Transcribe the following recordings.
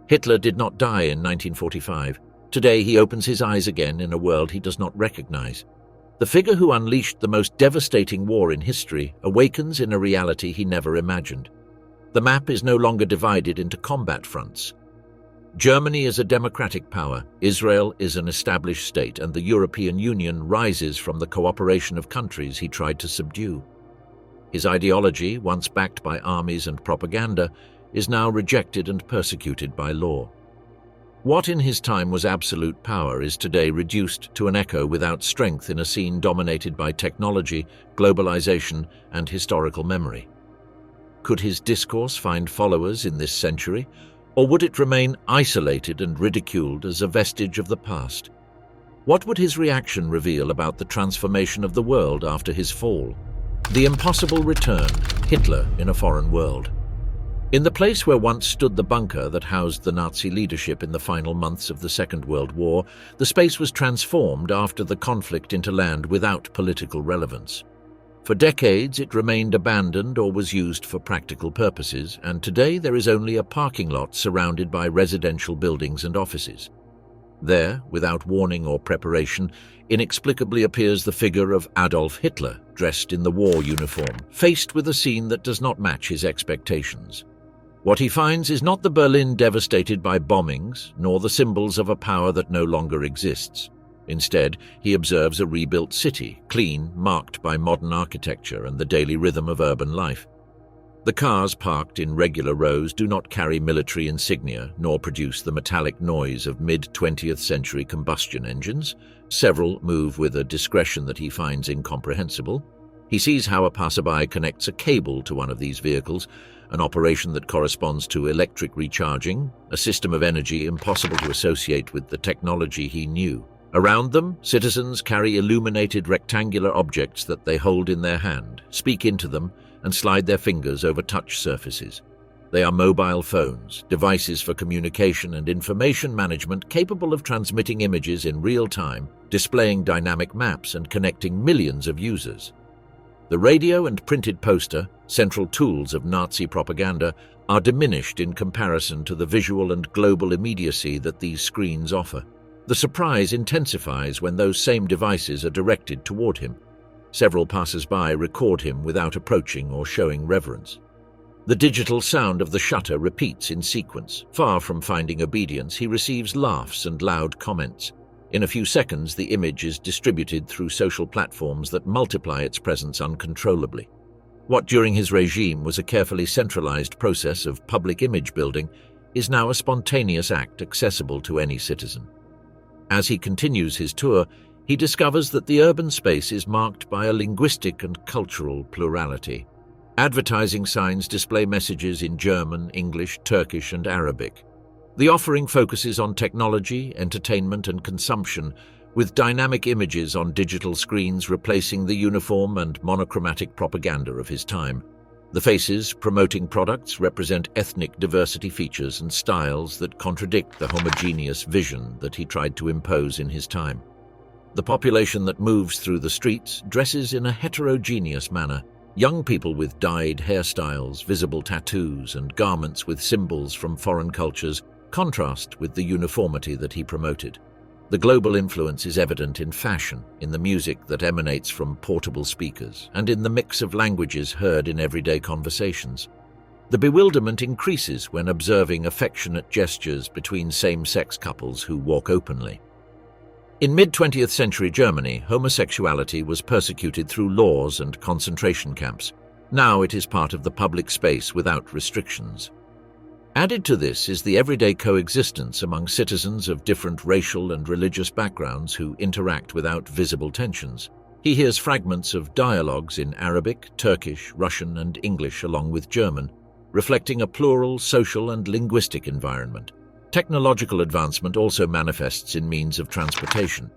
Hitler did not die in 1945. Today he opens his eyes again in a world he does not recognize. The figure who unleashed the most devastating war in history awakens in a reality he never imagined. The map is no longer divided into combat fronts. Germany is a democratic power, Israel is an established state, and the European Union rises from the cooperation of countries he tried to subdue. His ideology, once backed by armies and propaganda, is now rejected and persecuted by law. What in his time was absolute power is today reduced to an echo without strength in a scene dominated by technology, globalization, and historical memory. Could his discourse find followers in this century, or would it remain isolated and ridiculed as a vestige of the past? What would his reaction reveal about the transformation of the world after his fall? The impossible return, Hitler in a foreign world. In the place where once stood the bunker that housed the Nazi leadership in the final months of the Second World War, the space was transformed after the conflict into land without political relevance. For decades, it remained abandoned or was used for practical purposes, and today there is only a parking lot surrounded by residential buildings and offices. There, without warning or preparation, inexplicably appears the figure of Adolf Hitler, dressed in the war uniform, faced with a scene that does not match his expectations. What he finds is not the Berlin devastated by bombings, nor the symbols of a power that no longer exists. Instead, he observes a rebuilt city, clean, marked by modern architecture and the daily rhythm of urban life. The cars parked in regular rows do not carry military insignia nor produce the metallic noise of mid-20th century combustion engines. Several move with a discretion that he finds incomprehensible. He sees how a passerby connects a cable to one of these vehicles, an operation that corresponds to electric recharging, a system of energy impossible to associate with the technology he knew. Around them, citizens carry illuminated rectangular objects that they hold in their hand, speak into them, and slide their fingers over touch surfaces. They are mobile phones, devices for communication and information management capable of transmitting images in real time, displaying dynamic maps and connecting millions of users. The radio and printed poster, central tools of Nazi propaganda, are diminished in comparison to the visual and global immediacy that these screens offer. The surprise intensifies when those same devices are directed toward him. Several passers-by record him without approaching or showing reverence. The digital sound of the shutter repeats in sequence. Far from finding obedience, he receives laughs and loud comments. In a few seconds, the image is distributed through social platforms that multiply its presence uncontrollably. What during his regime was a carefully centralized process of public image building is now a spontaneous act accessible to any citizen. As he continues his tour, he discovers that the urban space is marked by a linguistic and cultural plurality. Advertising signs display messages in German, English, Turkish, and Arabic. The offering focuses on technology, entertainment, and consumption, with dynamic images on digital screens replacing the uniform and monochromatic propaganda of his time. The faces promoting products represent ethnic diversity features and styles that contradict the homogeneous vision that he tried to impose in his time. The population that moves through the streets dresses in a heterogeneous manner. Young people with dyed hairstyles, visible tattoos, and garments with symbols from foreign cultures contrast with the uniformity that he promoted. The global influence is evident in fashion, in the music that emanates from portable speakers, and in the mix of languages heard in everyday conversations. The bewilderment increases when observing affectionate gestures between same-sex couples who walk openly. In mid-20th century Germany, homosexuality was persecuted through laws and concentration camps. Now it is part of the public space without restrictions. Added to this is the everyday coexistence among citizens of different racial and religious backgrounds who interact without visible tensions. He hears fragments of dialogues in Arabic, Turkish, Russian, and English along with German, reflecting a plural social and linguistic environment. Technological advancement also manifests in means of transportation.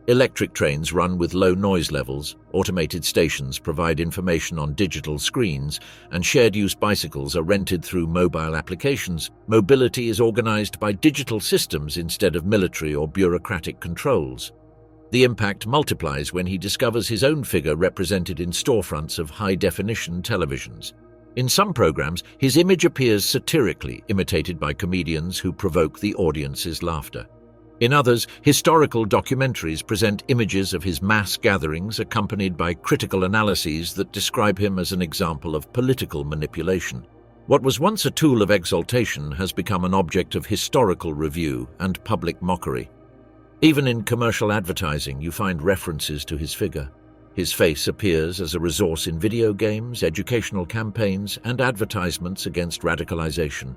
Electric trains run with low noise levels, automated stations provide information on digital screens, and shared-use bicycles are rented through mobile applications. Mobility is organized by digital systems instead of military or bureaucratic controls. The impact multiplies when he discovers his own figure represented in storefronts of high-definition televisions. In some programs, his image appears satirically, imitated by comedians who provoke the audience's laughter. In others, historical documentaries present images of his mass gatherings accompanied by critical analyses that describe him as an example of political manipulation. What was once a tool of exaltation has become an object of historical review and public mockery. Even in commercial advertising, you find references to his figure. His face appears as a resource in video games, educational campaigns, and advertisements against radicalization.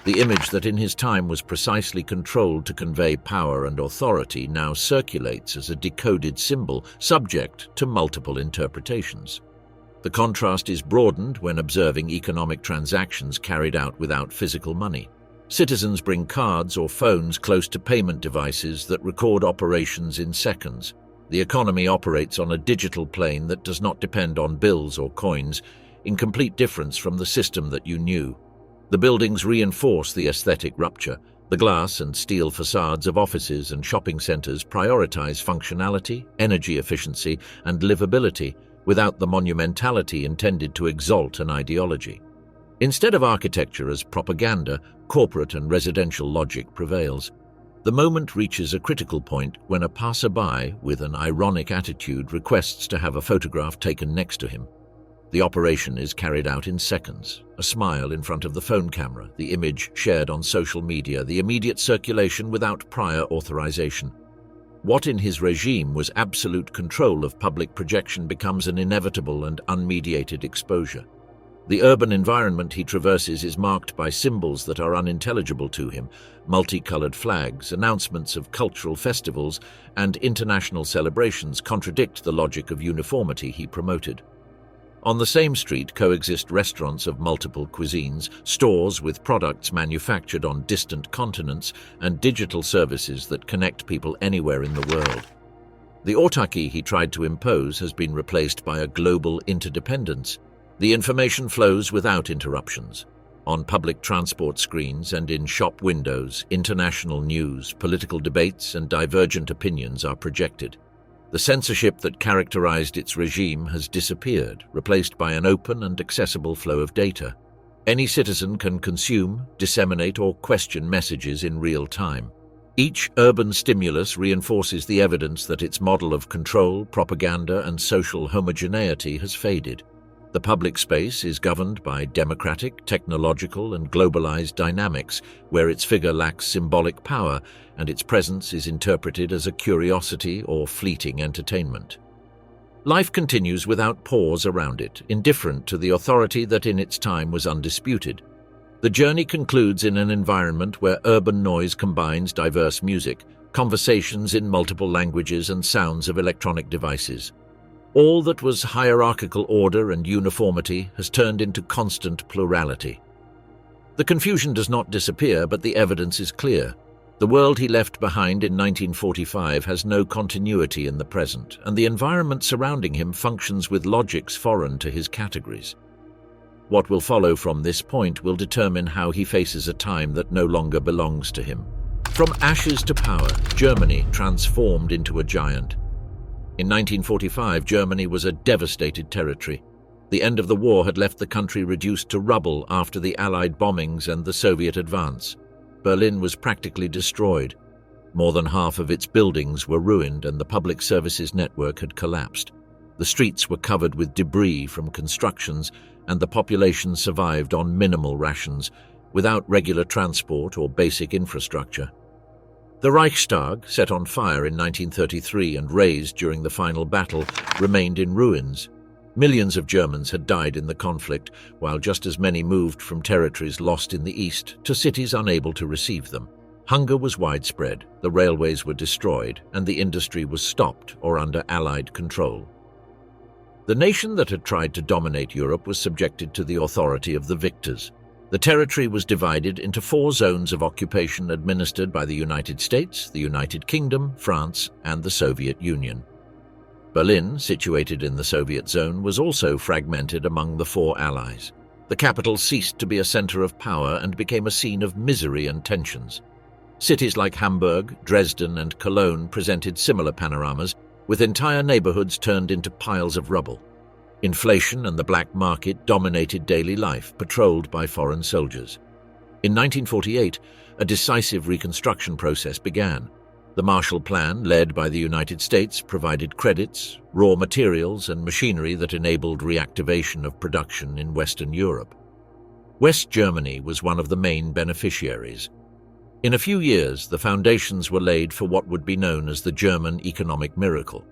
The image that in his time was precisely controlled to convey power and authority now circulates as a decoded symbol, subject to multiple interpretations. The contrast is broadened when observing economic transactions carried out without physical money. Citizens bring cards or phones close to payment devices that record operations in seconds. The economy operates on a digital plane that does not depend on bills or coins, in complete difference from the system that you knew. The buildings reinforce the aesthetic rupture. The glass and steel facades of offices and shopping centers prioritize functionality, energy efficiency, and livability without the monumentality intended to exalt an ideology. Instead of architecture as propaganda, corporate and residential logic prevails. The moment reaches a critical point when a passerby with an ironic attitude requests to have a photograph taken next to him. The operation is carried out in seconds. A smile in front of the phone camera, the image shared on social media, the immediate circulation without prior authorization. What in his regime was absolute control of public projection becomes an inevitable and unmediated exposure. The urban environment he traverses is marked by symbols that are unintelligible to him, multicolored flags, announcements of cultural festivals, and international celebrations contradict the logic of uniformity he promoted. On the same street coexist restaurants of multiple cuisines, stores with products manufactured on distant continents, and digital services that connect people anywhere in the world. The autarky he tried to impose has been replaced by a global interdependence. The information flows without interruptions. On public transport screens and in shop windows, international news, political debates, and divergent opinions are projected. The censorship that characterized its regime has disappeared, replaced by an open and accessible flow of data. Any citizen can consume, disseminate, or question messages in real time. Each urban stimulus reinforces the evidence that its model of control, propaganda, and social homogeneity has faded. The public space is governed by democratic, technological, and globalized dynamics, where its figure lacks symbolic power and its presence is interpreted as a curiosity or fleeting entertainment. Life continues without pause around it, indifferent to the authority that in its time was undisputed. The journey concludes in an environment where urban noise combines diverse music, conversations in multiple languages, and sounds of electronic devices. All that was hierarchical order and uniformity has turned into constant plurality. The confusion does not disappear, but the evidence is clear. The world he left behind in 1945 has no continuity in the present, and the environment surrounding him functions with logics foreign to his categories. What will follow from this point will determine how he faces a time that no longer belongs to him. From ashes to power, Germany transformed into a giant. In 1945, Germany was a devastated territory. The end of the war had left the country reduced to rubble after the Allied bombings and the Soviet advance. Berlin was practically destroyed. More than half of its buildings were ruined and the public services network had collapsed. The streets were covered with debris from constructions and the population survived on minimal rations, without regular transport or basic infrastructure. The Reichstag, set on fire in 1933 and razed during the final battle, remained in ruins. Millions of Germans had died in the conflict, while just as many moved from territories lost in the east to cities unable to receive them. Hunger was widespread, the railways were destroyed, and the industry was stopped or under Allied control. The nation that had tried to dominate Europe was subjected to the authority of the victors. The territory was divided into 4 zones of occupation administered by the United States, the United Kingdom, France, and the Soviet Union. Berlin, situated in the Soviet zone, was also fragmented among the 4 allies. The capital ceased to be a center of power and became a scene of misery and tensions. Cities like Hamburg, Dresden, and Cologne presented similar panoramas, with entire neighborhoods turned into piles of rubble. Inflation and the black market dominated daily life, patrolled by foreign soldiers. In 1948, a decisive reconstruction process began. The Marshall Plan, led by the United States, provided credits, raw materials, and machinery that enabled reactivation of production in Western Europe. West Germany was one of the main beneficiaries. In a few years, the foundations were laid for what would be known as the German economic miracle.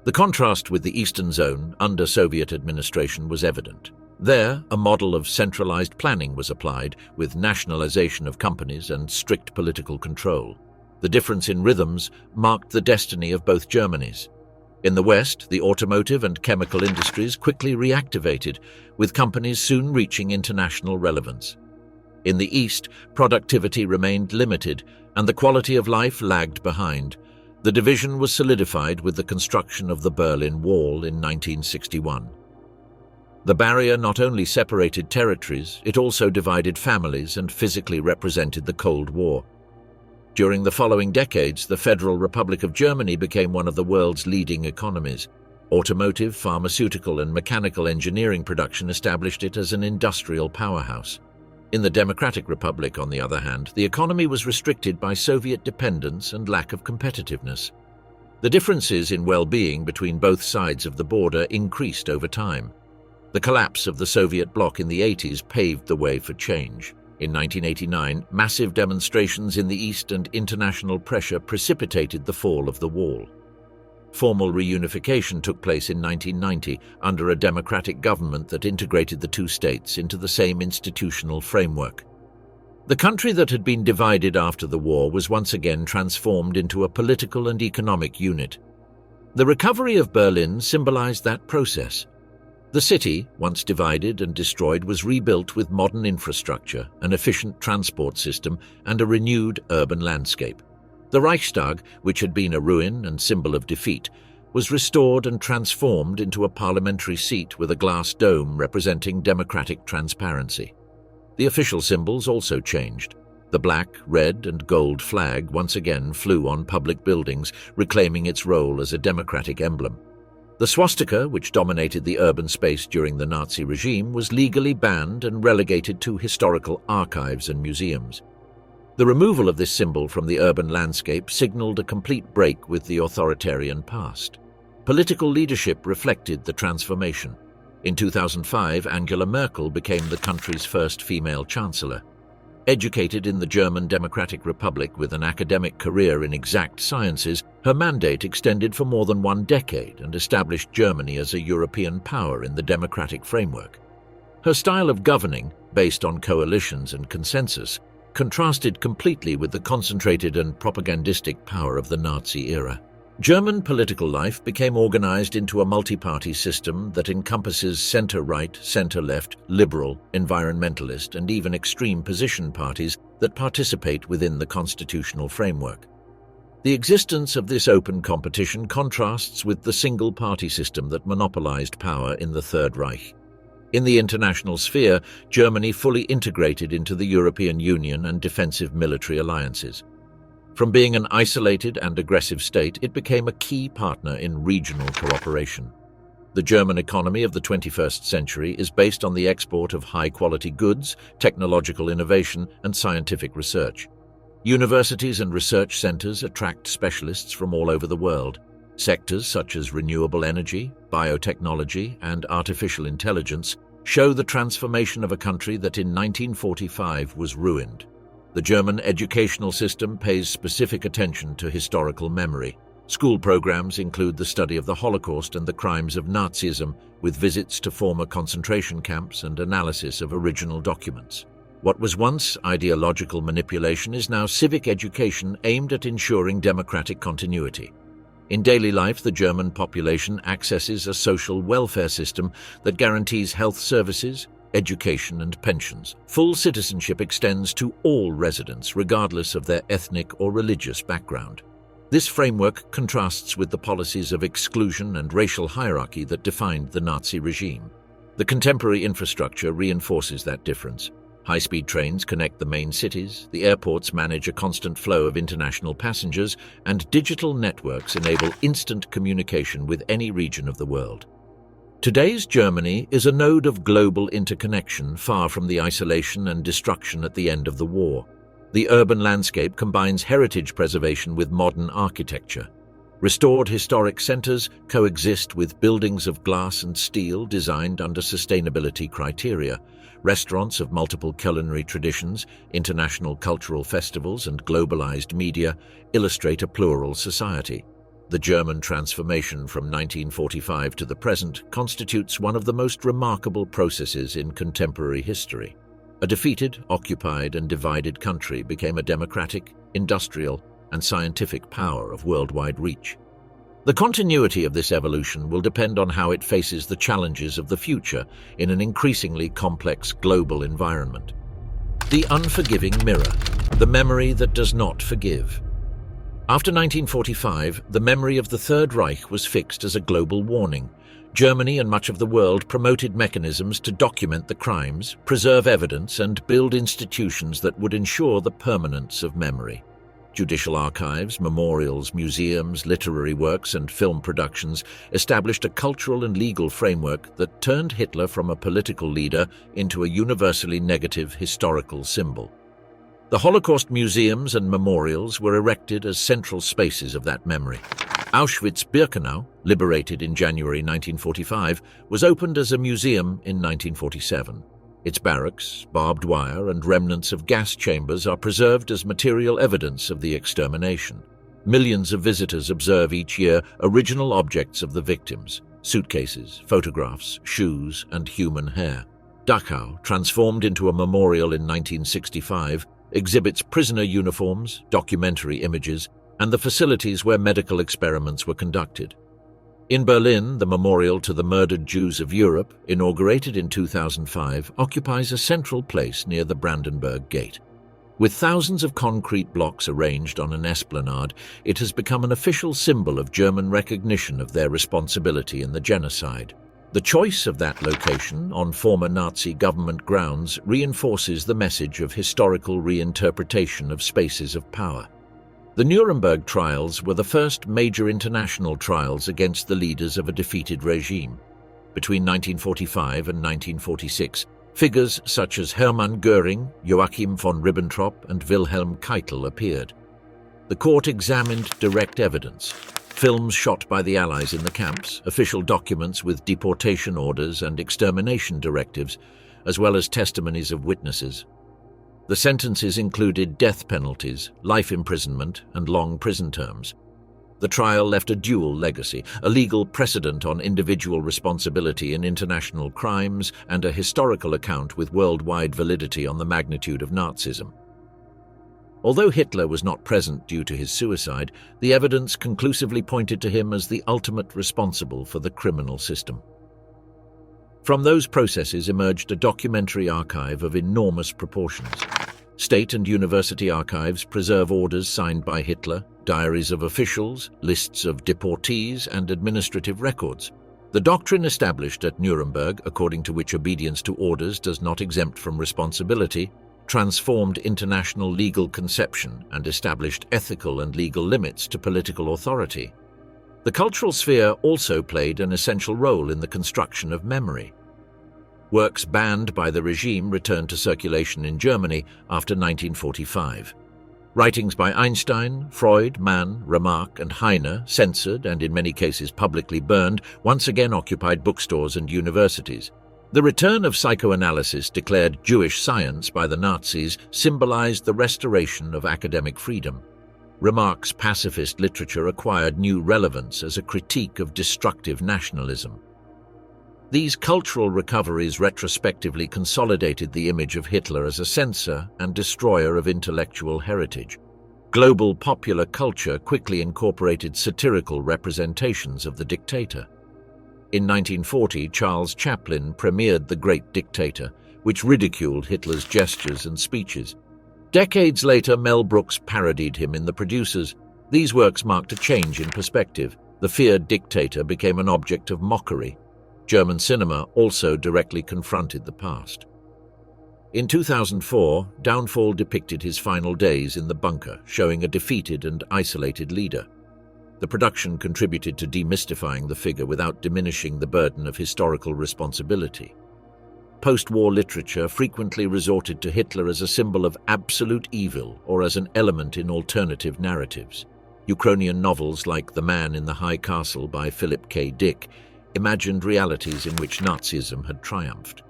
The contrast with the Eastern Zone under Soviet administration was evident. There, a model of centralized planning was applied, with nationalization of companies and strict political control. The difference in rhythms marked the destiny of both Germanys. In the West, the automotive and chemical industries quickly reactivated, with companies soon reaching international relevance. In the East, productivity remained limited, and the quality of life lagged behind. The division was solidified with the construction of the Berlin Wall in 1961. The barrier not only separated territories, it also divided families and physically represented the Cold War. During the following decades, the Federal Republic of Germany became one of the world's leading economies. Automotive, pharmaceutical, and mechanical engineering production established it as an industrial powerhouse. In the Democratic Republic, on the other hand, the economy was restricted by Soviet dependence and lack of competitiveness. The differences in well-being between both sides of the border increased over time. The collapse of the Soviet bloc in the 80s paved the way for change. In 1989, massive demonstrations in the East and international pressure precipitated the fall of the wall. Formal reunification took place in 1990 under a democratic government that integrated the two states into the same institutional framework. The country that had been divided after the war was once again transformed into a political and economic unit. The recovery of Berlin symbolized that process. The city, once divided and destroyed, was rebuilt with modern infrastructure, an efficient transport system, and a renewed urban landscape. The Reichstag, which had been a ruin and symbol of defeat, was restored and transformed into a parliamentary seat with a glass dome representing democratic transparency. The official symbols also changed. The black, red, and gold flag once again flew on public buildings, reclaiming its role as a democratic emblem. The swastika, which dominated the urban space during the Nazi regime, was legally banned and relegated to historical archives and museums. The removal of this symbol from the urban landscape signaled a complete break with the authoritarian past. Political leadership reflected the transformation. In 2005, Angela Merkel became the country's first female chancellor. Educated in the German Democratic Republic with an academic career in exact sciences, her mandate extended for more than 1 decade and established Germany as a European power in the democratic framework. Her style of governing, based on coalitions and consensus, contrasted completely with the concentrated and propagandistic power of the Nazi era. German political life became organized into a multi-party system that encompasses center-right, center-left, liberal, environmentalist, and even extreme position parties that participate within the constitutional framework. The existence of this open competition contrasts with the single-party system that monopolized power in the Third Reich. In the international sphere, Germany fully integrated into the European Union and defensive military alliances. From being an isolated and aggressive state, it became a key partner in regional cooperation. The German economy of the 21st century is based on the export of high-quality goods, technological innovation, and scientific research. Universities and research centers attract specialists from all over the world. Sectors such as renewable energy, biotechnology, and artificial intelligence show the transformation of a country that in 1945 was ruined. The German educational system pays specific attention to historical memory. School programs include the study of the Holocaust and the crimes of Nazism, with visits to former concentration camps and analysis of original documents. What was once ideological manipulation is now civic education aimed at ensuring democratic continuity. In daily life, the German population accesses a social welfare system that guarantees health services, education, and pensions. Full citizenship extends to all residents, regardless of their ethnic or religious background. This framework contrasts with the policies of exclusion and racial hierarchy that defined the Nazi regime. The contemporary infrastructure reinforces that difference. High-speed trains connect the main cities, the airports manage a constant flow of international passengers, and digital networks enable instant communication with any region of the world. Today's Germany is a node of global interconnection, far from the isolation and destruction at the end of the war. The urban landscape combines heritage preservation with modern architecture. Restored historic centers coexist with buildings of glass and steel designed under sustainability criteria. Restaurants of multiple culinary traditions, international cultural festivals, and globalized media illustrate a plural society. The German transformation from 1945 to the present constitutes one of the most remarkable processes in contemporary history. A defeated, occupied, and divided country became a democratic, industrial, and scientific power of worldwide reach. The continuity of this evolution will depend on how it faces the challenges of the future in an increasingly complex global environment. The unforgiving mirror, the memory that does not forgive. After 1945, the memory of the Third Reich was fixed as a global warning. Germany and much of the world promoted mechanisms to document the crimes, preserve evidence, and build institutions that would ensure the permanence of memory. Judicial archives, memorials, museums, literary works, and film productions established a cultural and legal framework that turned Hitler from a political leader into a universally negative historical symbol. The Holocaust museums and memorials were erected as central spaces of that memory. Auschwitz-Birkenau, liberated in January 1945, was opened as a museum in 1947. Its barracks, barbed wire, and remnants of gas chambers are preserved as material evidence of the extermination. Millions of visitors observe each year original objects of the victims: suitcases, photographs, shoes, and human hair. Dachau, transformed into a memorial in 1965, exhibits prisoner uniforms, documentary images, and the facilities where medical experiments were conducted. In Berlin, the Memorial to the Murdered Jews of Europe, inaugurated in 2005, occupies a central place near the Brandenburg Gate. With thousands of concrete blocks arranged on an esplanade, it has become an official symbol of German recognition of their responsibility in the genocide. The choice of that location, on former Nazi government grounds, reinforces the message of historical reinterpretation of spaces of power. The Nuremberg trials were the first major international trials against the leaders of a defeated regime. Between 1945 and 1946, figures such as Hermann Göring, Joachim von Ribbentrop, and Wilhelm Keitel appeared. The court examined direct evidence: films shot by the Allies in the camps, official documents with deportation orders and extermination directives, as well as testimonies of witnesses. The sentences included death penalties, life imprisonment, and long prison terms. The trial left a dual legacy: a legal precedent on individual responsibility in international crimes and a historical account with worldwide validity on the magnitude of Nazism. Although Hitler was not present due to his suicide, the evidence conclusively pointed to him as the ultimate responsible for the criminal system. From those processes emerged a documentary archive of enormous proportions. State and university archives preserve orders signed by Hitler, diaries of officials, lists of deportees, and administrative records. The doctrine established at Nuremberg, according to which obedience to orders does not exempt from responsibility, transformed international legal conception and established ethical and legal limits to political authority. The cultural sphere also played an essential role in the construction of memory. Works banned by the regime returned to circulation in Germany after 1945. Writings by Einstein, Freud, Mann, Remarque, and Heine, censored and in many cases publicly burned, once again occupied bookstores and universities. The return of psychoanalysis, declared Jewish science by the Nazis, symbolized the restoration of academic freedom. Remarque's pacifist literature acquired new relevance as a critique of destructive nationalism. These cultural recoveries retrospectively consolidated the image of Hitler as a censor and destroyer of intellectual heritage. Global popular culture quickly incorporated satirical representations of the dictator. In 1940, Charles Chaplin premiered The Great Dictator, which ridiculed Hitler's gestures and speeches. Decades later, Mel Brooks parodied him in The Producers. These works marked a change in perspective. The feared dictator became an object of mockery. German cinema also directly confronted the past. In 2004, Downfall depicted his final days in the bunker, showing a defeated and isolated leader. The production contributed to demystifying the figure without diminishing the burden of historical responsibility. Post-war literature frequently resorted to Hitler as a symbol of absolute evil or as an element in alternative narratives. Ukrainian novels like The Man in the High Castle by Philip K. Dick imagined realities in which Nazism had triumphed.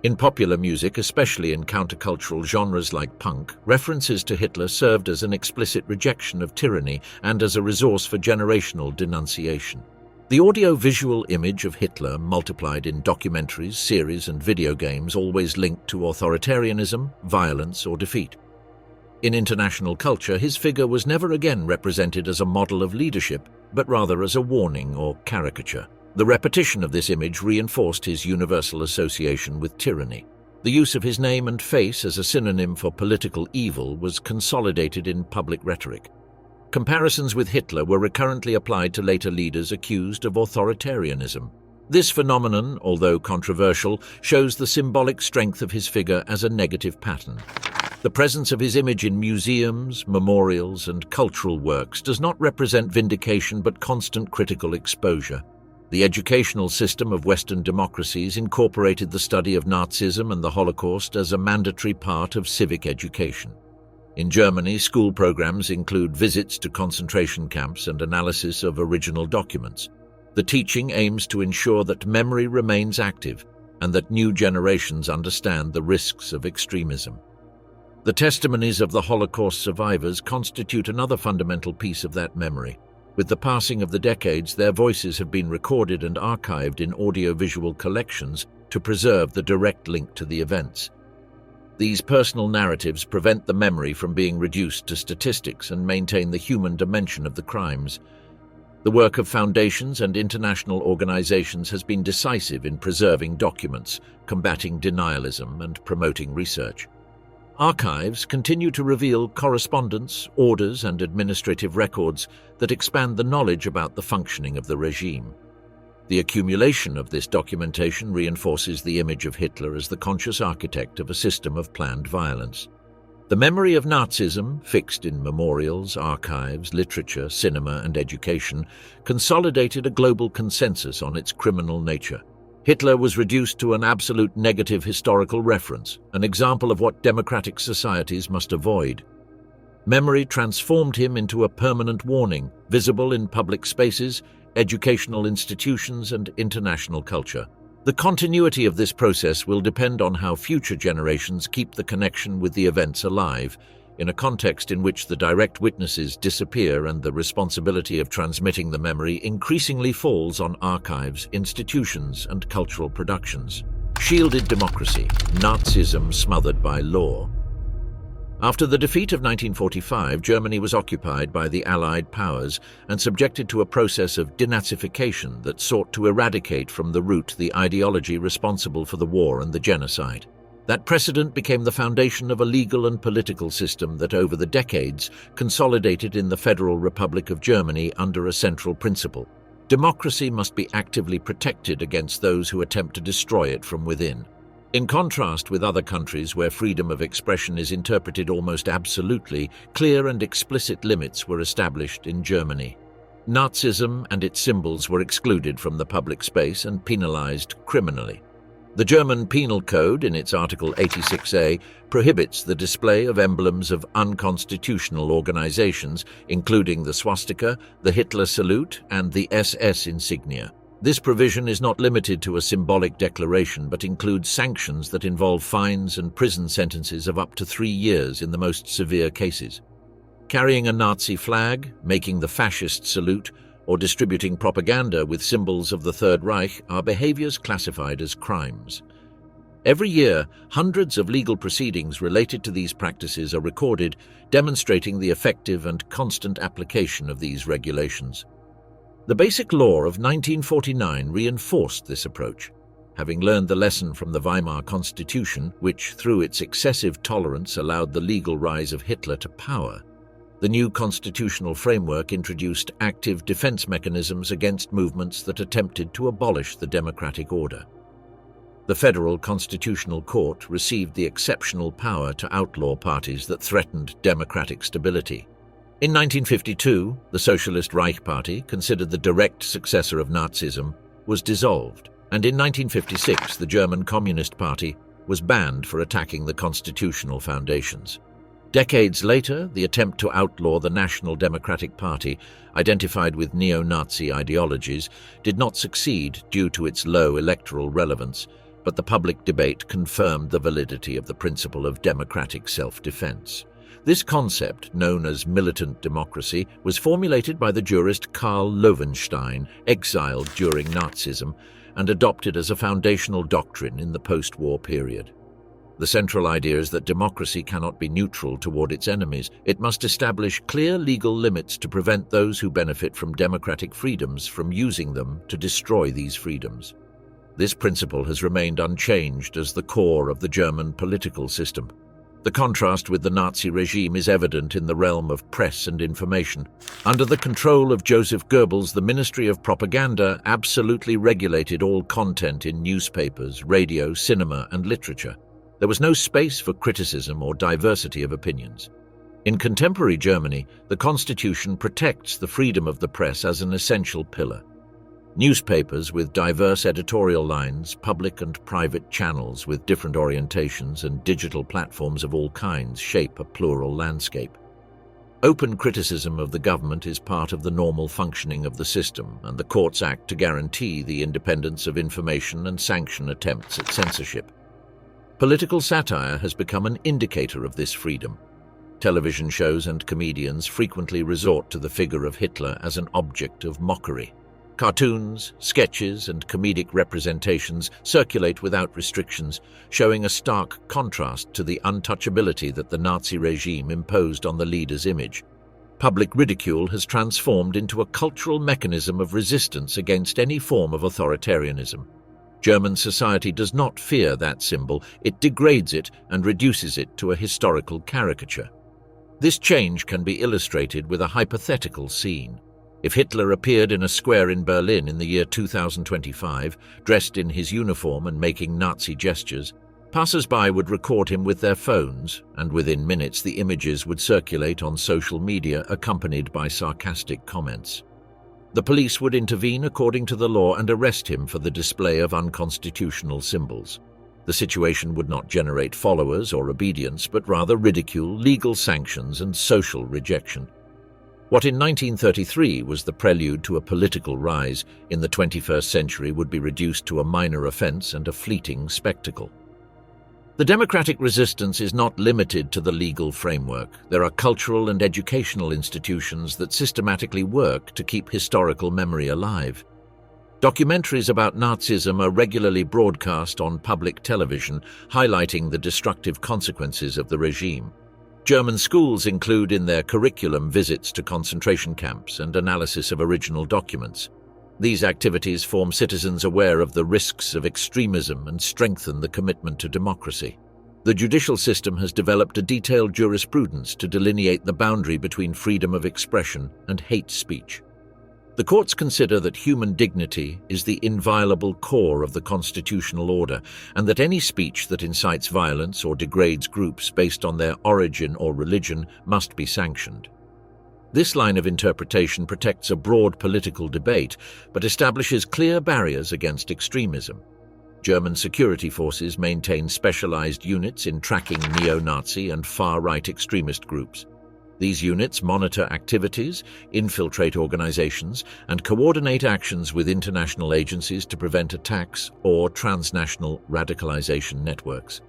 In popular music, especially in countercultural genres like punk, references to Hitler served as an explicit rejection of tyranny and as a resource for generational denunciation. The audio-visual image of Hitler, multiplied in documentaries, series, and video games, always linked to authoritarianism, violence, or defeat. In international culture, his figure was never again represented as a model of leadership, but rather as a warning or caricature. The repetition of this image reinforced his universal association with tyranny. The use of his name and face as a synonym for political evil was consolidated in public rhetoric. Comparisons with Hitler were recurrently applied to later leaders accused of authoritarianism. This phenomenon, although controversial, shows the symbolic strength of his figure as a negative pattern. The presence of his image in museums, memorials, and cultural works does not represent vindication but constant critical exposure. The educational system of Western democracies incorporated the study of Nazism and the Holocaust as a mandatory part of civic education. In Germany, school programs include visits to concentration camps and analysis of original documents. The teaching aims to ensure that memory remains active and that new generations understand the risks of extremism. The testimonies of the Holocaust survivors constitute another fundamental piece of that memory. With the passing of the decades, their voices have been recorded and archived in audiovisual collections to preserve the direct link to the events. These personal narratives prevent the memory from being reduced to statistics and maintain the human dimension of the crimes. The work of foundations and international organizations has been decisive in preserving documents, combating denialism, and promoting research. Archives continue to reveal correspondence, orders, and administrative records that expand the knowledge about the functioning of the regime. The accumulation of this documentation reinforces the image of Hitler as the conscious architect of a system of planned violence. The memory of Nazism, fixed in memorials, archives, literature, cinema, and education, consolidated a global consensus on its criminal nature. Hitler was reduced to an absolute negative historical reference, an example of what democratic societies must avoid. Memory transformed him into a permanent warning, visible in public spaces, educational institutions, and international culture. The continuity of this process will depend on how future generations keep the connection with the events alive, in a context in which the direct witnesses disappear and the responsibility of transmitting the memory increasingly falls on archives, institutions, and cultural productions. Shielded democracy, Nazism smothered by law. After the defeat of 1945, Germany was occupied by the Allied powers and subjected to a process of denazification that sought to eradicate from the root the ideology responsible for the war and the genocide. That precedent became the foundation of a legal and political system that over the decades consolidated in the Federal Republic of Germany under a central principle. Democracy must be actively protected against those who attempt to destroy it from within. In contrast with other countries where freedom of expression is interpreted almost absolutely, clear and explicit limits were established in Germany. Nazism and its symbols were excluded from the public space and penalized criminally. The German Penal Code, in its Article 86A, prohibits the display of emblems of unconstitutional organizations, including the swastika, the Hitler salute, and the SS insignia. This provision is not limited to a symbolic declaration, but includes sanctions that involve fines and prison sentences of up to 3 years in the most severe cases. Carrying a Nazi flag, making the fascist salute, or distributing propaganda with symbols of the Third Reich are behaviors classified as crimes. Every year, hundreds of legal proceedings related to these practices are recorded, demonstrating the effective and constant application of these regulations. The Basic Law of 1949 reinforced this approach. Having learned the lesson from the Weimar Constitution, which through its excessive tolerance allowed the legal rise of Hitler to power, the new constitutional framework introduced active defense mechanisms against movements that attempted to abolish the democratic order. The Federal Constitutional Court received the exceptional power to outlaw parties that threatened democratic stability. In 1952, the Socialist Reich Party, considered the direct successor of Nazism, was dissolved, and in 1956 the German Communist Party was banned for attacking the constitutional foundations. Decades later, the attempt to outlaw the National Democratic Party, identified with neo-Nazi ideologies, did not succeed due to its low electoral relevance, but the public debate confirmed the validity of the principle of democratic self-defense. This concept, known as militant democracy, was formulated by the jurist Karl Loewenstein, exiled during Nazism, and adopted as a foundational doctrine in the post-war period. The central idea is that democracy cannot be neutral toward its enemies. It must establish clear legal limits to prevent those who benefit from democratic freedoms from using them to destroy these freedoms. This principle has remained unchanged as the core of the German political system. The contrast with the Nazi regime is evident in the realm of press and information. Under the control of Joseph Goebbels, the Ministry of Propaganda absolutely regulated all content in newspapers, radio, cinema, and literature. There was no space for criticism or diversity of opinions. In contemporary Germany, the Constitution protects the freedom of the press as an essential pillar. Newspapers with diverse editorial lines, public and private channels with different orientations, and digital platforms of all kinds shape a plural landscape. Open criticism of the government is part of the normal functioning of the system, and the courts act to guarantee the independence of information and sanction attempts at censorship. Political satire has become an indicator of this freedom. Television shows and comedians frequently resort to the figure of Hitler as an object of mockery. Cartoons, sketches, and comedic representations circulate without restrictions, showing a stark contrast to the untouchability that the Nazi regime imposed on the leader's image. Public ridicule has transformed into a cultural mechanism of resistance against any form of authoritarianism. German society does not fear that symbol, it degrades it and reduces it to a historical caricature. This change can be illustrated with a hypothetical scene. If Hitler appeared in a square in Berlin in the year 2025, dressed in his uniform and making Nazi gestures, passers-by would record him with their phones, and within minutes the images would circulate on social media accompanied by sarcastic comments. The police would intervene according to the law and arrest him for the display of unconstitutional symbols. The situation would not generate followers or obedience, but rather ridicule, legal sanctions, and social rejection. What in 1933 was the prelude to a political rise, in the 21st century would be reduced to a minor offense and a fleeting spectacle. The democratic resistance is not limited to the legal framework. There are cultural and educational institutions that systematically work to keep historical memory alive. Documentaries about Nazism are regularly broadcast on public television, highlighting the destructive consequences of the regime. German schools include in their curriculum visits to concentration camps and analysis of original documents. These activities form citizens aware of the risks of extremism and strengthen the commitment to democracy. The judicial system has developed a detailed jurisprudence to delineate the boundary between freedom of expression and hate speech. The courts consider that human dignity is the inviolable core of the constitutional order, and that any speech that incites violence or degrades groups based on their origin or religion must be sanctioned. This line of interpretation protects a broad political debate, but establishes clear barriers against extremism. German security forces maintain specialized units in tracking neo-Nazi and far-right extremist groups. These units monitor activities, infiltrate organizations, and coordinate actions with international agencies to prevent attacks or transnational radicalization networks.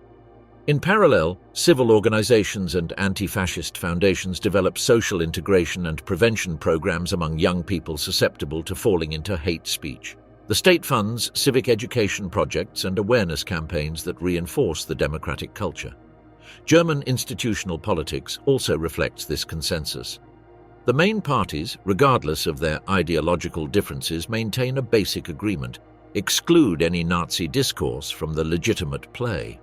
In parallel, civil organizations and anti-fascist foundations develop social integration and prevention programs among young people susceptible to falling into hate speech. The state funds civic education projects and awareness campaigns that reinforce the democratic culture. German institutional politics also reflects this consensus. The main parties, regardless of their ideological differences, maintain a basic agreement: exclude any Nazi discourse from the legitimate play.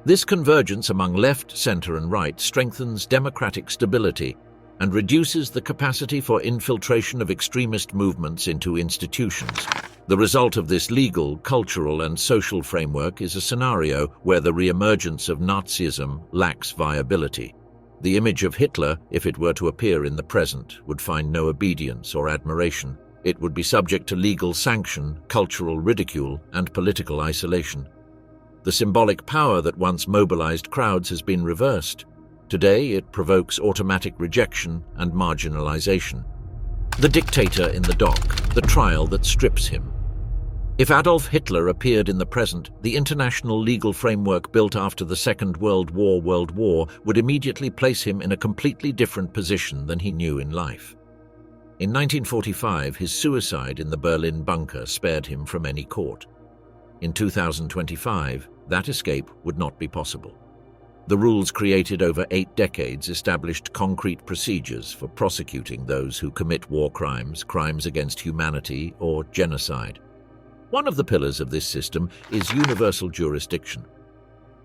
This convergence among left, center, and right strengthens democratic stability and reduces the capacity for infiltration of extremist movements into institutions. The result of this legal, cultural, and social framework is a scenario where the re-emergence of Nazism lacks viability. The image of Hitler, if it were to appear in the present, would find no obedience or admiration. It would be subject to legal sanction, cultural ridicule, and political isolation. The symbolic power that once mobilized crowds has been reversed. Today, it provokes automatic rejection and marginalization. The dictator in the dock, the trial that strips him. If Adolf Hitler appeared in the present, the international legal framework built after the Second World War would immediately place him in a completely different position than he knew in life. In 1945, his suicide in the Berlin bunker spared him from any court. In 2025, that escape would not be possible. The rules created over 8 decades established concrete procedures for prosecuting those who commit war crimes, crimes against humanity, or genocide. One of the pillars of this system is universal jurisdiction.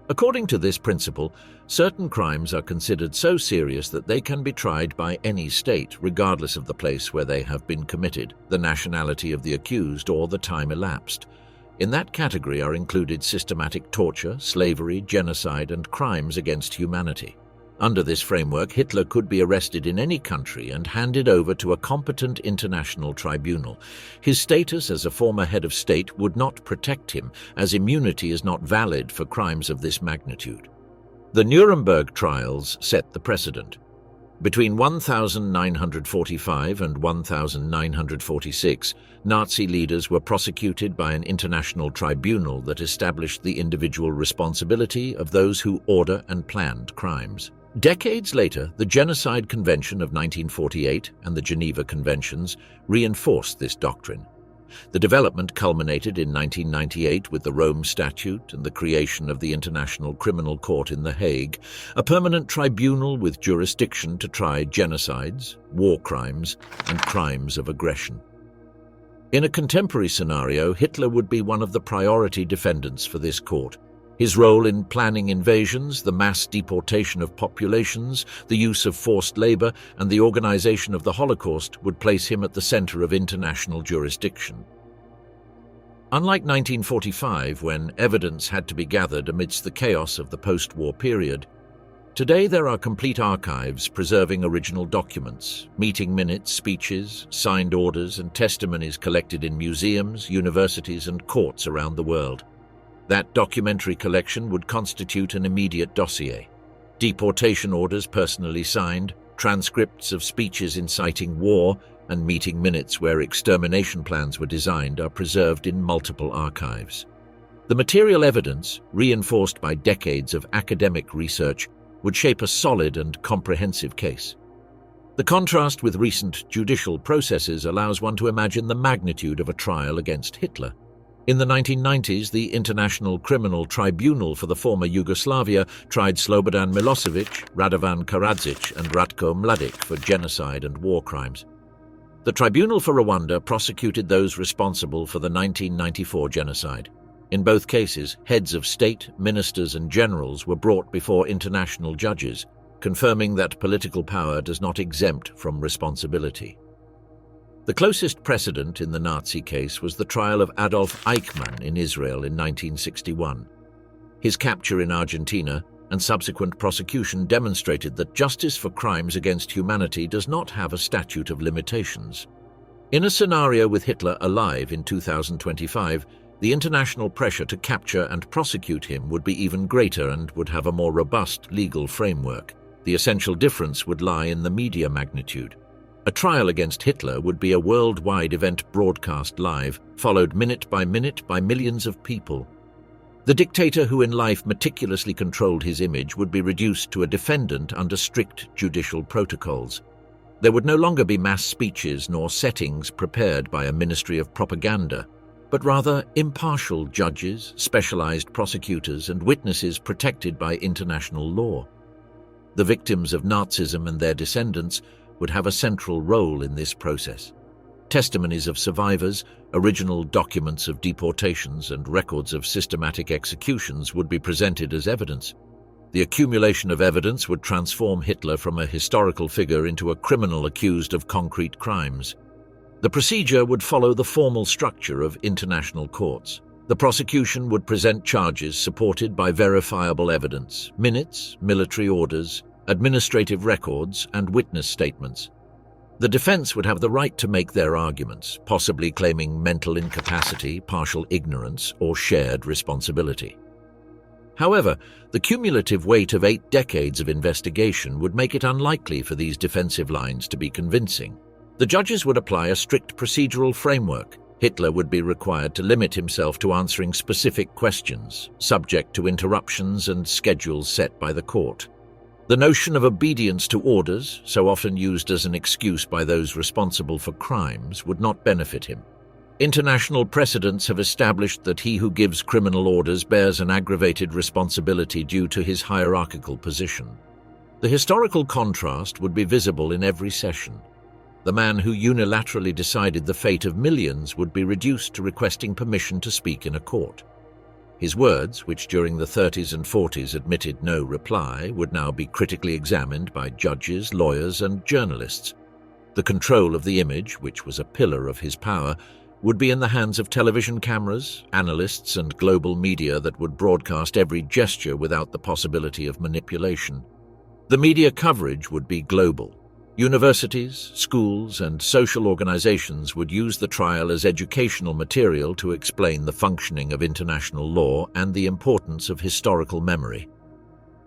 According to this principle, certain crimes are considered so serious that they can be tried by any state, regardless of the place where they have been committed, the nationality of the accused, or the time elapsed. In that category are included systematic torture, slavery, genocide, and crimes against humanity. Under this framework, Hitler could be arrested in any country and handed over to a competent international tribunal. His status as a former head of state would not protect him, as immunity is not valid for crimes of this magnitude. The Nuremberg trials set the precedent. Between 1945 and 1946, Nazi leaders were prosecuted by an international tribunal that established the individual responsibility of those who order and planned crimes. Decades later, the Genocide Convention of 1948 and the Geneva Conventions reinforced this doctrine. The development culminated in 1998 with the Rome Statute and the creation of the International Criminal Court in The Hague, a permanent tribunal with jurisdiction to try genocides, war crimes, and crimes of aggression. In a contemporary scenario, Hitler would be one of the priority defendants for this court. His role in planning invasions, the mass deportation of populations, the use of forced labor, and the organization of the Holocaust would place him at the center of international jurisdiction. Unlike 1945, when evidence had to be gathered amidst the chaos of the post-war period, today there are complete archives preserving original documents, meeting minutes, speeches, signed orders, and testimonies collected in museums, universities, and courts around the world. That documentary collection would constitute an immediate dossier. Deportation orders personally signed, transcripts of speeches inciting war, and meeting minutes where extermination plans were designed are preserved in multiple archives. The material evidence, reinforced by decades of academic research, would shape a solid and comprehensive case. The contrast with recent judicial processes allows one to imagine the magnitude of a trial against Hitler. In the 1990s, the International Criminal Tribunal for the former Yugoslavia tried Slobodan Milosevic, Radovan Karadzic, and Ratko Mladic for genocide and war crimes. The Tribunal for Rwanda prosecuted those responsible for the 1994 genocide. In both cases, heads of state, ministers, and generals were brought before international judges, confirming that political power does not exempt from responsibility. The closest precedent in the Nazi case was the trial of Adolf Eichmann in Israel in 1961. His capture in Argentina and subsequent prosecution demonstrated that justice for crimes against humanity does not have a statute of limitations. In a scenario with Hitler alive in 2025, the international pressure to capture and prosecute him would be even greater and would have a more robust legal framework. The essential difference would lie in the media magnitude. A trial against Hitler would be a worldwide event broadcast live, followed minute by millions of people. The dictator who in life meticulously controlled his image would be reduced to a defendant under strict judicial protocols. There would no longer be mass speeches nor settings prepared by a ministry of propaganda, but rather impartial judges, specialized prosecutors, and witnesses protected by international law. The victims of Nazism and their descendants would have a central role in this process. Testimonies of survivors, original documents of deportations, and records of systematic executions would be presented as evidence. The accumulation of evidence would transform Hitler from a historical figure into a criminal accused of concrete crimes. The procedure would follow the formal structure of international courts. The prosecution would present charges supported by verifiable evidence, minutes, military orders, administrative records, and witness statements. The defense would have the right to make their arguments, possibly claiming mental incapacity, partial ignorance, or shared responsibility. However, the cumulative weight of 8 decades of investigation would make it unlikely for these defensive lines to be convincing. The judges would apply a strict procedural framework. Hitler would be required to limit himself to answering specific questions, subject to interruptions and schedules set by the court. The notion of obedience to orders, so often used as an excuse by those responsible for crimes, would not benefit him. International precedents have established that he who gives criminal orders bears an aggravated responsibility due to his hierarchical position. The historical contrast would be visible in every session. The man who unilaterally decided the fate of millions would be reduced to requesting permission to speak in a court. His words, which during the 30s and 40s admitted no reply, would now be critically examined by judges, lawyers, and journalists. The control of the image, which was a pillar of his power, would be in the hands of television cameras, analysts, and global media that would broadcast every gesture without the possibility of manipulation. The media coverage would be global. Universities, schools, and social organizations would use the trial as educational material to explain the functioning of international law and the importance of historical memory.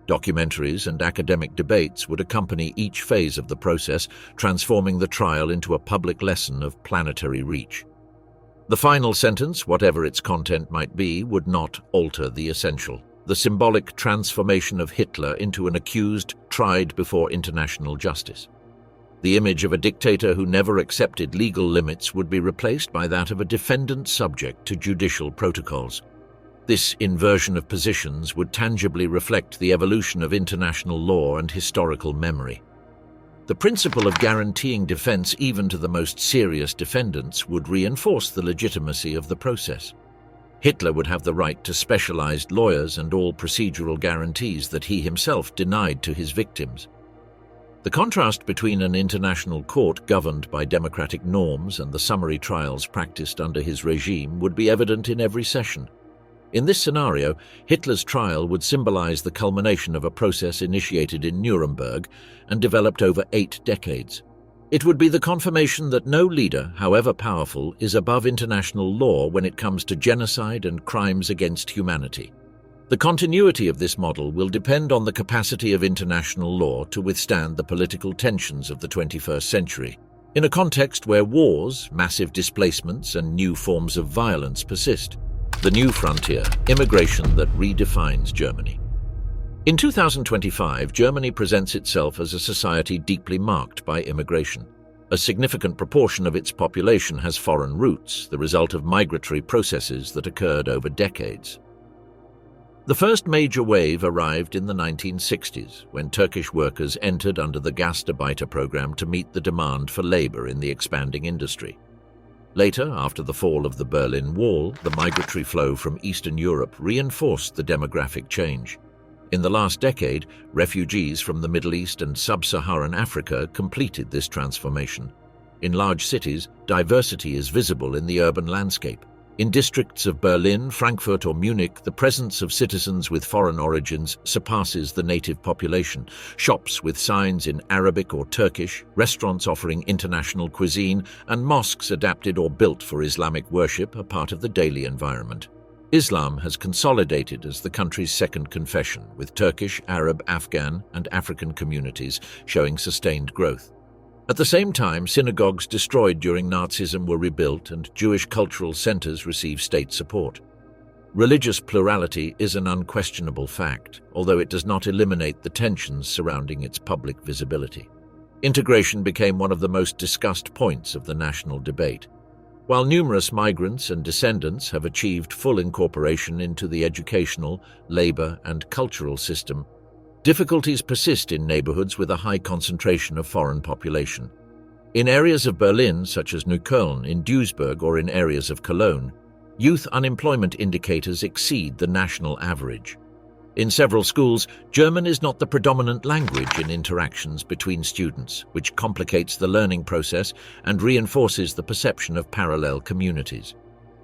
Documentaries and academic debates would accompany each phase of the process, transforming the trial into a public lesson of planetary reach. The final sentence, whatever its content might be, would not alter the essential: the symbolic transformation of Hitler into an accused tried before international justice. The image of a dictator who never accepted legal limits would be replaced by that of a defendant subject to judicial protocols. This inversion of positions would tangibly reflect the evolution of international law and historical memory. The principle of guaranteeing defense even to the most serious defendants would reinforce the legitimacy of the process. Hitler would have the right to specialized lawyers and all procedural guarantees that he himself denied to his victims. The contrast between an international court governed by democratic norms and the summary trials practiced under his regime would be evident in every session. In this scenario, Hitler's trial would symbolize the culmination of a process initiated in Nuremberg and developed over 8 decades. It would be the confirmation that no leader, however powerful, is above international law when it comes to genocide and crimes against humanity. The continuity of this model will depend on the capacity of international law to withstand the political tensions of the 21st century, in a context where wars, massive displacements, and new forms of violence persist. The new frontier, immigration that redefines Germany. In 2025, Germany presents itself as a society deeply marked by immigration. A significant proportion of its population has foreign roots, the result of migratory processes that occurred over decades. The first major wave arrived in the 1960s, when Turkish workers entered under the Gastarbeiter program to meet the demand for labor in the expanding industry. Later, after the fall of the Berlin Wall, the migratory flow from Eastern Europe reinforced the demographic change. In the last decade, refugees from the Middle East and Sub-Saharan Africa completed this transformation. In large cities, diversity is visible in the urban landscape. In districts of Berlin, Frankfurt, or Munich, the presence of citizens with foreign origins surpasses the native population. Shops with signs in Arabic or Turkish, restaurants offering international cuisine, and mosques adapted or built for Islamic worship are part of the daily environment. Islam has consolidated as the country's second confession, with Turkish, Arab, Afghan, and African communities showing sustained growth. At the same time, synagogues destroyed during Nazism were rebuilt and Jewish cultural centers received state support. Religious plurality is an unquestionable fact, although it does not eliminate the tensions surrounding its public visibility. Integration became one of the most discussed points of the national debate. While numerous migrants and descendants have achieved full incorporation into the educational, labor, and cultural system, difficulties persist in neighborhoods with a high concentration of foreign population. In areas of Berlin, such as Neukölln, in Duisburg, or in areas of Cologne, youth unemployment indicators exceed the national average. In several schools, German is not the predominant language in interactions between students, which complicates the learning process and reinforces the perception of parallel communities.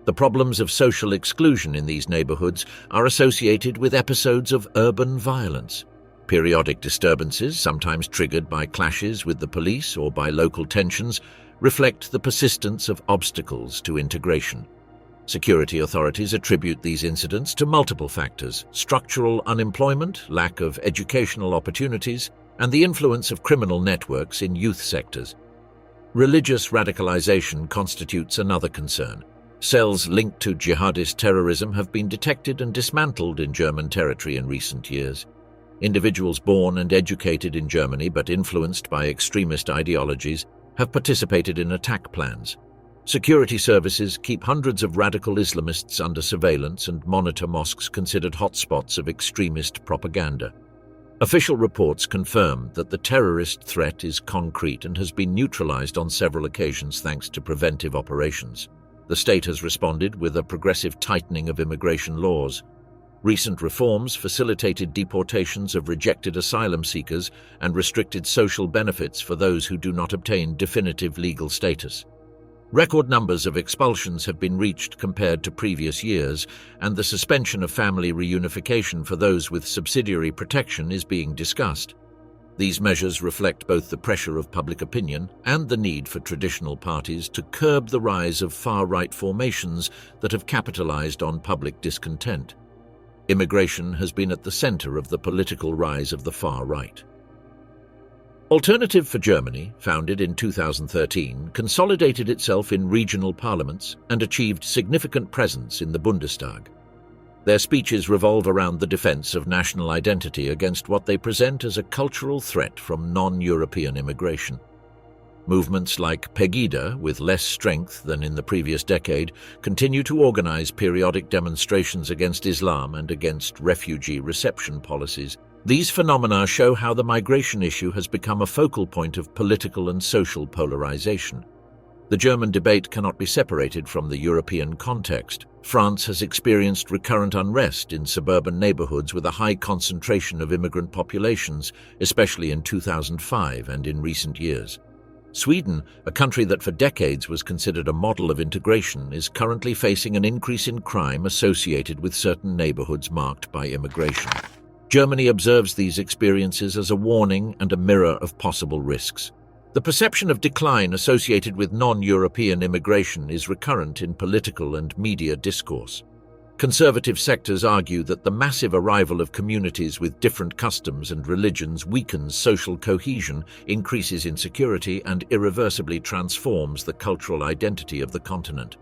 The problems of social exclusion in these neighborhoods are associated with episodes of urban violence. Periodic disturbances, sometimes triggered by clashes with the police or by local tensions, reflect the persistence of obstacles to integration. Security authorities attribute these incidents to multiple factors: structural unemployment, lack of educational opportunities, and the influence of criminal networks in youth sectors. Religious radicalization constitutes another concern. Cells linked to jihadist terrorism have been detected and dismantled in German territory in recent years. Individuals born and educated in Germany but influenced by extremist ideologies have participated in attack plans. Security services keep hundreds of radical Islamists under surveillance and monitor mosques considered hotspots of extremist propaganda. Official reports confirm that the terrorist threat is concrete and has been neutralized on several occasions thanks to preventive operations. The state has responded with a progressive tightening of immigration laws. Recent reforms facilitated deportations of rejected asylum seekers and restricted social benefits for those who do not obtain definitive legal status. Record numbers of expulsions have been reached compared to previous years, and the suspension of family reunification for those with subsidiary protection is being discussed. These measures reflect both the pressure of public opinion and the need for traditional parties to curb the rise of far-right formations that have capitalized on public discontent. Immigration has been at the center of the political rise of the far right. Alternative for Germany, founded in 2013, consolidated itself in regional parliaments and achieved significant presence in the Bundestag. Their speeches revolve around the defense of national identity against what they present as a cultural threat from non-European immigration. Movements like Pegida, with less strength than in the previous decade, continue to organize periodic demonstrations against Islam and against refugee reception policies. These phenomena show how the migration issue has become a focal point of political and social polarization. The German debate cannot be separated from the European context. France has experienced recurrent unrest in suburban neighborhoods with a high concentration of immigrant populations, especially in 2005 and in recent years. Sweden, a country that for decades was considered a model of integration, is currently facing an increase in crime associated with certain neighborhoods marked by immigration. Germany observes these experiences as a warning and a mirror of possible risks. The perception of decline associated with non-European immigration is recurrent in political and media discourse. Conservative sectors argue that the massive arrival of communities with different customs and religions weakens social cohesion, increases insecurity, and irreversibly transforms the cultural identity of the continent.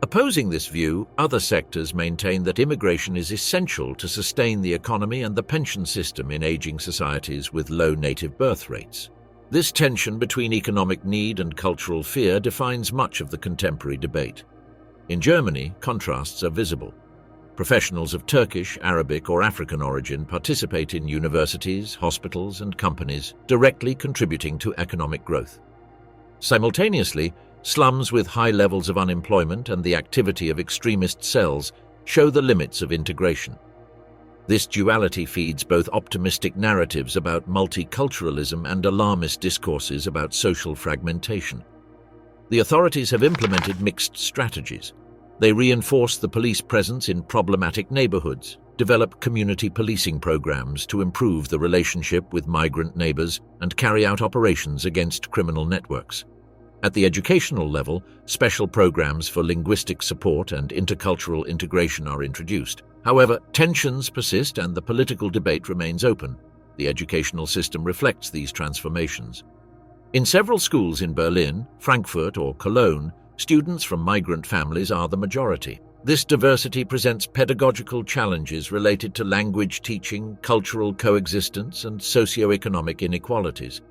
Opposing this view, other sectors maintain that immigration is essential to sustain the economy and the pension system in aging societies with low native birth rates. This tension between economic need and cultural fear defines much of the contemporary debate. In Germany, contrasts are visible. Professionals of Turkish, Arabic, or African origin participate in universities, hospitals, and companies, directly contributing to economic growth. Simultaneously, slums with high levels of unemployment and the activity of extremist cells show the limits of integration. This duality feeds both optimistic narratives about multiculturalism and alarmist discourses about social fragmentation. The authorities have implemented mixed strategies. They reinforce the police presence in problematic neighborhoods, develop community policing programs to improve the relationship with migrant neighbors, and carry out operations against criminal networks. At the educational level, special programs for linguistic support and intercultural integration are introduced. However, tensions persist and the political debate remains open. The educational system reflects these transformations. In several schools in Berlin, Frankfurt, or Cologne, students from migrant families are the majority. This diversity presents pedagogical challenges related to language teaching, cultural coexistence, and socioeconomic inequalities.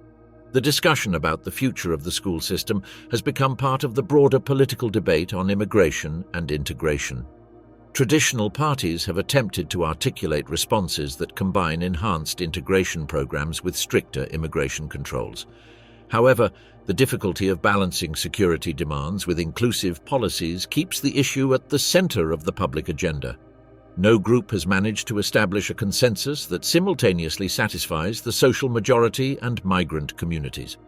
The discussion about the future of the school system has become part of the broader political debate on immigration and integration. Traditional parties have attempted to articulate responses that combine enhanced integration programs with stricter immigration controls. However, the difficulty of balancing security demands with inclusive policies keeps the issue at the center of the public agenda. No group has managed to establish a consensus that simultaneously satisfies the social majority and migrant communities.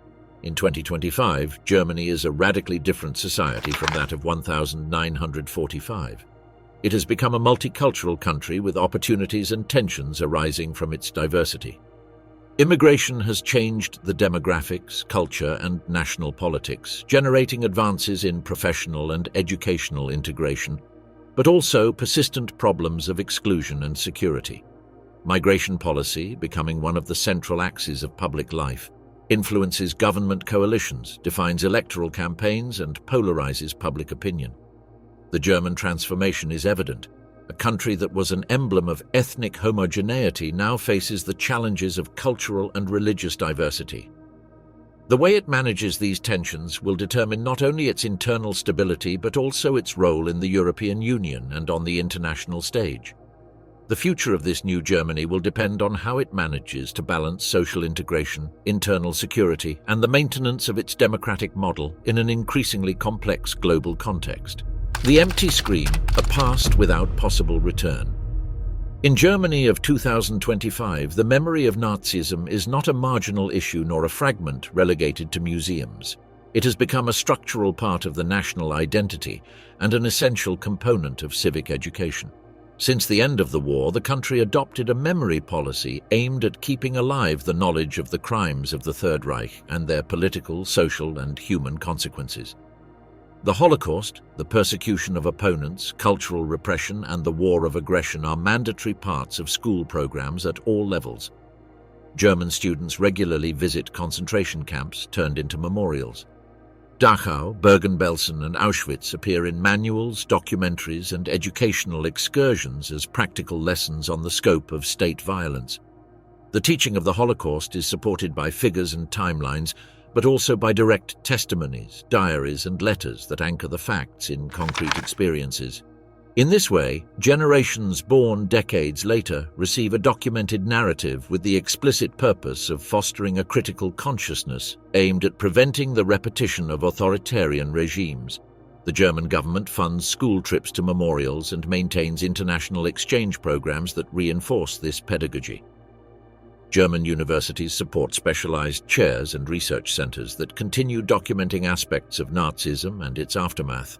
In 2025, Germany is a radically different society from that of 1945. It has become a multicultural country with opportunities and tensions arising from its diversity. Immigration has changed the demographics, culture, and national politics, generating advances in professional and educational integration, but also persistent problems of exclusion and security. Migration policy, becoming one of the central axes of public life, influences government coalitions, defines electoral campaigns, and polarizes public opinion. The German transformation is evident. A country that was an emblem of ethnic homogeneity now faces the challenges of cultural and religious diversity. The way it manages these tensions will determine not only its internal stability but also its role in the European Union and on the international stage. The future of this new Germany will depend on how it manages to balance social integration, internal security, and the maintenance of its democratic model in an increasingly complex global context. The empty screen, a past without possible return. In Germany of 2025, the memory of Nazism is not a marginal issue nor a fragment relegated to museums. It has become a structural part of the national identity and an essential component of civic education. Since the end of the war, the country adopted a memory policy aimed at keeping alive the knowledge of the crimes of the Third Reich and their political, social, and human consequences. The Holocaust, the persecution of opponents, cultural repression, and the war of aggression are mandatory parts of school programs at all levels. German students regularly visit concentration camps turned into memorials. Dachau, Bergen-Belsen, and Auschwitz appear in manuals, documentaries, and educational excursions as practical lessons on the scope of state violence. The teaching of the Holocaust is supported by figures and timelines, but also by direct testimonies, diaries, and letters that anchor the facts in concrete experiences. In this way, generations born decades later receive a documented narrative with the explicit purpose of fostering a critical consciousness aimed at preventing the repetition of authoritarian regimes. The German government funds school trips to memorials and maintains international exchange programs that reinforce this pedagogy. German universities support specialized chairs and research centers that continue documenting aspects of Nazism and its aftermath.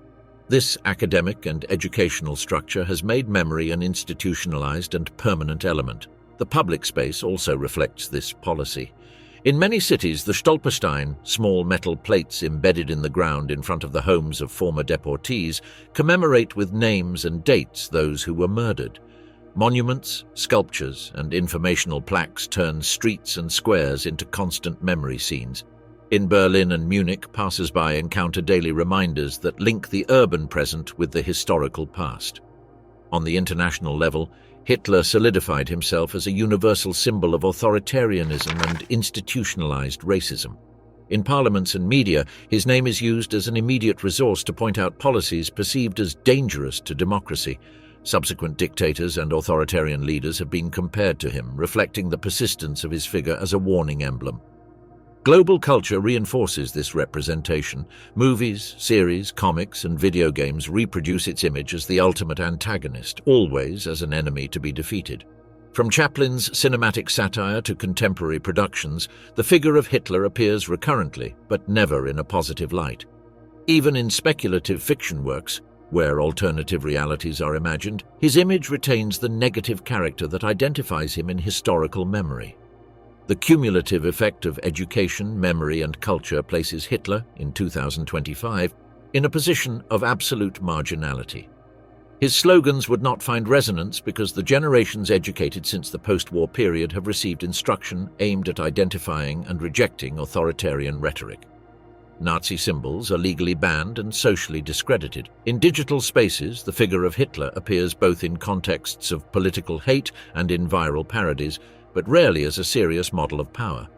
This academic and educational structure has made memory an institutionalized and permanent element. The public space also reflects this policy. In many cities, the Stolperstein, small metal plates embedded in the ground in front of the homes of former deportees, commemorate with names and dates those who were murdered. Monuments, sculptures, and informational plaques turn streets and squares into constant memory scenes. In Berlin and Munich, passers-by encounter daily reminders that link the urban present with the historical past. On the international level, Hitler solidified himself as a universal symbol of authoritarianism and institutionalized racism. In parliaments and media, his name is used as an immediate resource to point out policies perceived as dangerous to democracy. Subsequent dictators and authoritarian leaders have been compared to him, reflecting the persistence of his figure as a warning emblem. Global culture reinforces this representation. Movies, series, comics, and video games reproduce its image as the ultimate antagonist, always as an enemy to be defeated. From Chaplin's cinematic satire to contemporary productions, the figure of Hitler appears recurrently, but never in a positive light. Even in speculative fiction works, where alternative realities are imagined, his image retains the negative character that identifies him in historical memory. The cumulative effect of education, memory, and culture places Hitler, in 2025, in a position of absolute marginality. His slogans would not find resonance because the generations educated since the post-war period have received instruction aimed at identifying and rejecting authoritarian rhetoric. Nazi symbols are legally banned and socially discredited. In digital spaces, the figure of Hitler appears both in contexts of political hate and in viral parodies, but rarely as a serious model of power.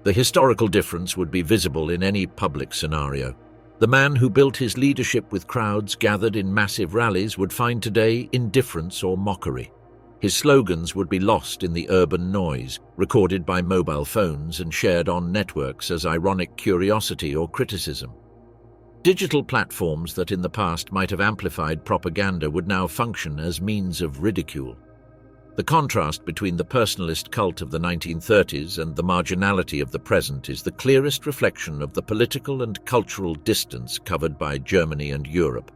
The historical difference would be visible in any public scenario. The man who built his leadership with crowds gathered in massive rallies would find today indifference or mockery. His slogans would be lost in the urban noise, recorded by mobile phones and shared on networks as ironic curiosity or criticism. Digital platforms that in the past might have amplified propaganda would now function as means of ridicule. The contrast between the personalist cult of the 1930s and the marginality of the present is the clearest reflection of the political and cultural distance covered by Germany and Europe.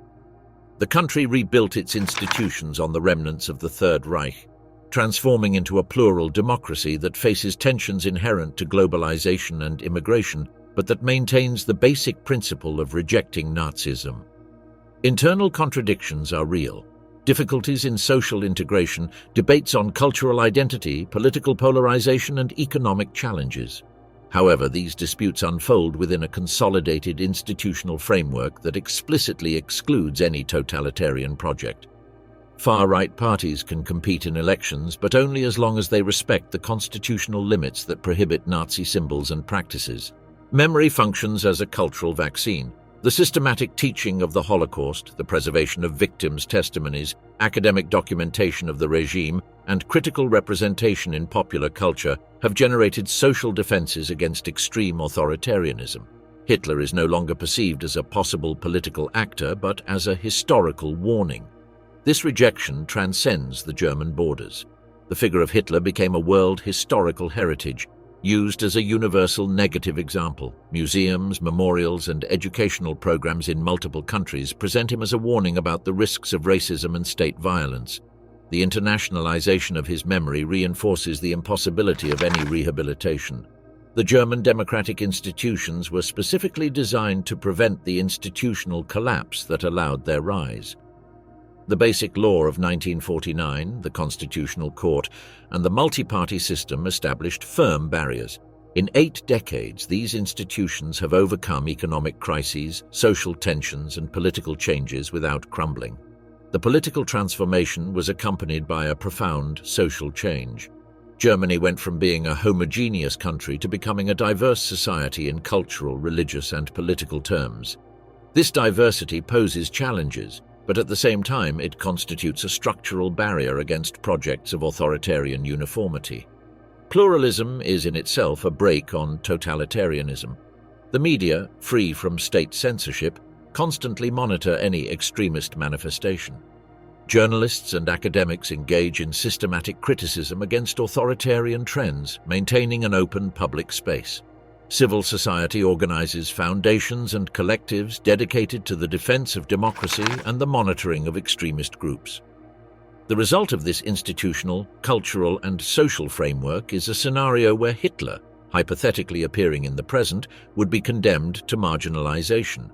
The country rebuilt its institutions on the remnants of the Third Reich, transforming into a plural democracy that faces tensions inherent to globalization and immigration, but that maintains the basic principle of rejecting Nazism. Internal contradictions are real. Difficulties in social integration, debates on cultural identity, political polarization, and economic challenges. However, these disputes unfold within a consolidated institutional framework that explicitly excludes any totalitarian project. Far-right parties can compete in elections, but only as long as they respect the constitutional limits that prohibit Nazi symbols and practices. Memory functions as a cultural vaccine. The systematic teaching of the Holocaust, the preservation of victims' testimonies, academic documentation of the regime, and critical representation in popular culture have generated social defenses against extreme authoritarianism. Hitler is no longer perceived as a possible political actor, but as a historical warning. This rejection transcends the German borders. The figure of Hitler became a world historical heritage, used as a universal negative example. Museums, memorials, and educational programs in multiple countries present him as a warning about the risks of racism and state violence. The internationalization of his memory reinforces the impossibility of any rehabilitation. The German democratic institutions were specifically designed to prevent the institutional collapse that allowed their rise. The Basic Law of 1949, the Constitutional Court, and the multi-party system established firm barriers. In 8 decades, these institutions have overcome economic crises, social tensions, and political changes without crumbling. The political transformation was accompanied by a profound social change. Germany went from being a homogeneous country to becoming a diverse society in cultural, religious, and political terms. This diversity poses challenges, but at the same time it constitutes a structural barrier against projects of authoritarian uniformity. Pluralism is in itself a brake on totalitarianism. The media, free from state censorship, constantly monitor any extremist manifestation. Journalists and academics engage in systematic criticism against authoritarian trends, maintaining an open public space. Civil society organizes foundations and collectives dedicated to the defense of democracy and the monitoring of extremist groups. The result of this institutional, cultural, and social framework is a scenario where Hitler, hypothetically appearing in the present, would be condemned to marginalization.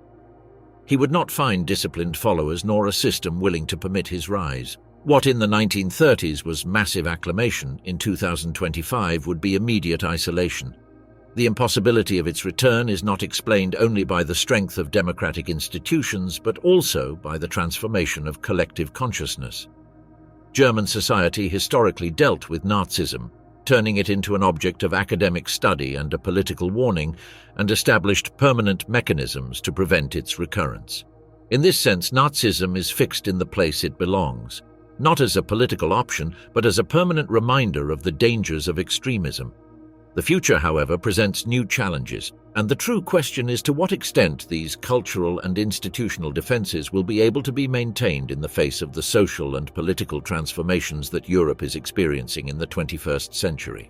He would not find disciplined followers nor a system willing to permit his rise. What in the 1930s was massive acclamation, in 2025 would be immediate isolation. The impossibility of its return is not explained only by the strength of democratic institutions, but also by the transformation of collective consciousness. German society historically dealt with Nazism, turning it into an object of academic study and a political warning, and established permanent mechanisms to prevent its recurrence. In this sense, Nazism is fixed in the place it belongs, not as a political option, but as a permanent reminder of the dangers of extremism. The future, however, presents new challenges, and the true question is to what extent these cultural and institutional defenses will be able to be maintained in the face of the social and political transformations that Europe is experiencing in the 21st century.